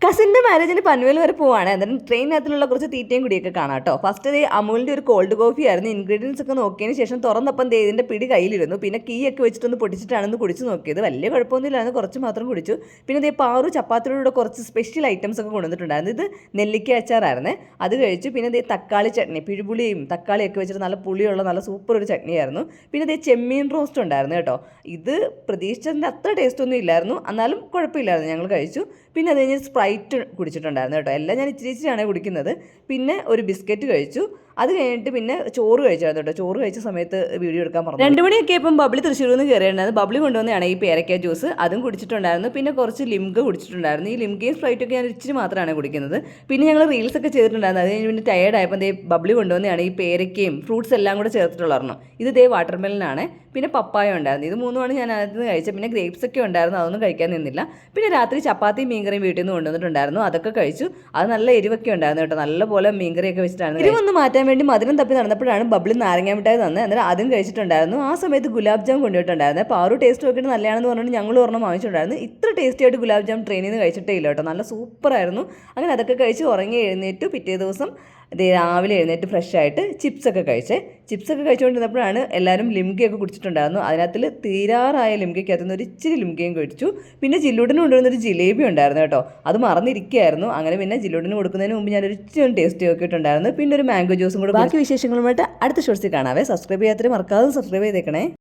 കസിൻ്റെ മാരേജിന് പൻവേൽ വരെ പോവാണ്. എന്നിട്ട് ട്രെയിനകത്തിലുള്ള കുറച്ച് തീറ്റയും കൂടിയൊക്കെ കാണാം കേട്ടോ. ഫസ്റ്റ് അമൂലിൻ്റെ ഒരു കോൾഡ് കോഫി ആയിരുന്നു. ഇൻഗ്രീഡിയൻസ് ഒക്കെ നോക്കിയതിന് ശേഷം തുറന്നപ്പം ഇതിൻ്റെ പിടി കയ്യിലിരുന്നു. പിന്നെ കീ ഒക്കെ വെച്ചിട്ടൊന്ന് പൊടിച്ചിട്ടാണെന്ന് കുടിച്ച് നോക്കിയത്. വലിയ കുഴപ്പമൊന്നുമില്ലായിരുന്നു, കുറച്ച് മാത്രം കുടിച്ചു. പിന്നെ പാറു ചപ്പാത്തിയുടെ കുറച്ച് സ്പെഷ്യൽ ഐറ്റംസ് ഒക്കെ കൊണ്ടുവന്നിട്ടുണ്ടായിരുന്നു. ഇത് നെല്ലിക്ക അച്ചാറായിരുന്നേ, അത് കഴിച്ചു. പിന്നെ തക്കാളി ചട്നി, പിഴുപുളിയും തക്കാളിയൊക്കെ വെച്ചിട്ട് നല്ല പുളിയുള്ള നല്ല സൂപ്പർ ഒരു ചട്നിയായിരുന്നു. പിന്നെ ചെമ്മീൻ റോസ്റ്റ് ഉണ്ടായിരുന്നു കേട്ടോ. ഇത് പ്രതീക്ഷിച്ചതിൻ്റെ അത്ര ടേസ്റ്റ് ഒന്നും ഇല്ലായിരുന്നു, എന്നാലും കുഴപ്പമില്ലായിരുന്നു, ഞങ്ങൾ കഴിച്ചു. പിന്നെ അത് കഴിഞ്ഞ് സ്പ്രൈറ്റ് കുടിച്ചിട്ടുണ്ടായിരുന്നു കേട്ടോ. എല്ലാം ഞാൻ ഇച്ചിരി ഇച്ചിരിയാണ് കുടിക്കുന്നത്. പിന്നെ ഒരു ബിസ്ക്കറ്റ് കഴിച്ചു. അത് കഴിഞ്ഞിട്ട് പിന്നെ ചോറ് കഴിച്ചായിരുന്നു കേട്ടോ. ചോറ് കഴിച്ച സമയത്ത് വീഡിയോ എടുക്കാൻ പറഞ്ഞു. 2 മണിയൊക്കെ ഇപ്പം ബബ്ലി തൃശ്ശൂരിൽ നിന്ന് കയറിയിട്ടുണ്ടായിരുന്നു. ബബ്ലി കൊണ്ടുവന്നതാണ് ഈ പേരക്ക ജ്യൂസ്, അതും കുടിച്ചിട്ടുണ്ടായിരുന്നു. പിന്നെ കുറച്ച് ലിംക കുടിച്ചിട്ടുണ്ടായിരുന്നു. ഈ ലിംകയും സ്പ്രൈറ്റൊക്കെ ഞാൻ ഇച്ചിരി മാത്രമാണ് കുടിക്കുന്നത്. പിന്നെ ഞങ്ങൾ റീൽസൊക്കെ ചെയ്തിട്ടുണ്ടായിരുന്നു. അത് കഴിഞ്ഞ് പിന്നെ ടയേർഡ് ആയപ്പോൾ ബബ്ലി കൊണ്ടുവന്നതാണ് ഈ പേരക്കയും ഫ്രൂട്ട്സ് എല്ലാം കൂടെ ചേർത്തിട്ടുള്ളതാണ്. ഇത് വാട്ടർമെലനാണ്. പിന്നെ പപ്പായ ഉണ്ടായിരുന്നു. ഇത് മൂന്നുമാണ് ഞാൻ അതിൽ നിന്ന് കഴിച്ചത്. പിന്നെ ഗ്രേപ്സ് ഒക്കെ ഉണ്ടായിരുന്നു, അതൊന്നും കഴിക്കാൻ നിന്നില്ല. പിന്നെ രാത്രി ചപ്പാത്തിയും മീൻകറിയും വീട്ടിൽ നിന്ന് കൊണ്ടുവന്നിട്ടുണ്ടായിരുന്നു, അതൊക്കെ കഴിച്ചു. അത് നല്ല എരിവൊക്കെ ഉണ്ടായിരുന്നു കേട്ടോ. നല്ലപോലെ മീൻകറിയൊക്കെ വെച്ചിട്ടാണ്. എരിവൊന്ന് മാറ്റാൻ വേണ്ടി മധുരം തപ്പി നടന്നപ്പോഴാണ് ബബ്ലി നാരങ്ങ മിഠായി തന്നെ. എന്നിട്ട് അതും കഴിച്ചിട്ടുണ്ടായിരുന്നു. ആ സമയത്ത് ഗുലാബ് ജാം കൊണ്ടുപോയിട്ടുണ്ടായിരുന്നു. പാറു ടേസ്റ്റ് നോക്കിയിട്ട് നല്ലതാണെന്ന് പറഞ്ഞിട്ട് ഞങ്ങൾ ഒരെണ്ണം വാങ്ങിച്ചിട്ടുണ്ടായിരുന്നു. ഇത്ര ടേസ്റ്റി ആയിട്ട് ഗുലാബ് ജാം ട്രെയിനിൽ നിന്ന് കഴിച്ചിട്ടേ ഇല്ല കേട്ടോ. നല്ല സൂപ്പറായിരുന്നു. അങ്ങനെ അതൊക്കെ കഴിച്ച് ഉറങ്ങി എഴുന്നേറ്റു. പിറ്റേ ദിവസം രാവിലെ എഴുന്നേറ്റ് ഫ്രഷ് ആയിട്ട് ചിപ്സൊക്കെ കഴിച്ചുകൊണ്ടിരുന്നപ്പോഴാണ് എല്ലാവരും ലിംകയൊക്കെ കുടിച്ചിട്ടുണ്ടായിരുന്നു. അതിനകത്തിൽ തീരാറായ ലിംകയ്ക്കകത്തുനിന്ന് ഒരു ഇച്ചിരി ലിംകയും കഴിച്ചു. പിന്നെ ജില്ലൂട്ടിന് കൊണ്ടുവന്നൊരു ജിലേബി ഉണ്ടായിരുന്നു കേട്ടോ. അത് മറന്നിരിക്കുകയായിരുന്നു. അങ്ങനെ പിന്നെ ജില്ലൂട്ടിന് കൊടുക്കുന്നതിന് മുമ്പ് ഞാനൊരു ഇച്ചിരി ടേസ്റ്റ് നോക്കിയിട്ടുണ്ടായിരുന്നു. പിന്നെ ഒരു മാംഗോ ജ്യൂസും കൂടെ. ബാക്കി വിശേഷങ്ങളുമായിട്ട് അടുത്ത ഷോർട്സിൽ കാണാവേ. സബ്സ്ക്രൈബ് ചെയ്യാത്തവരെ മറക്കാതെ സബ്സ്ക്രൈബ് ചെയ്തേക്കണേ.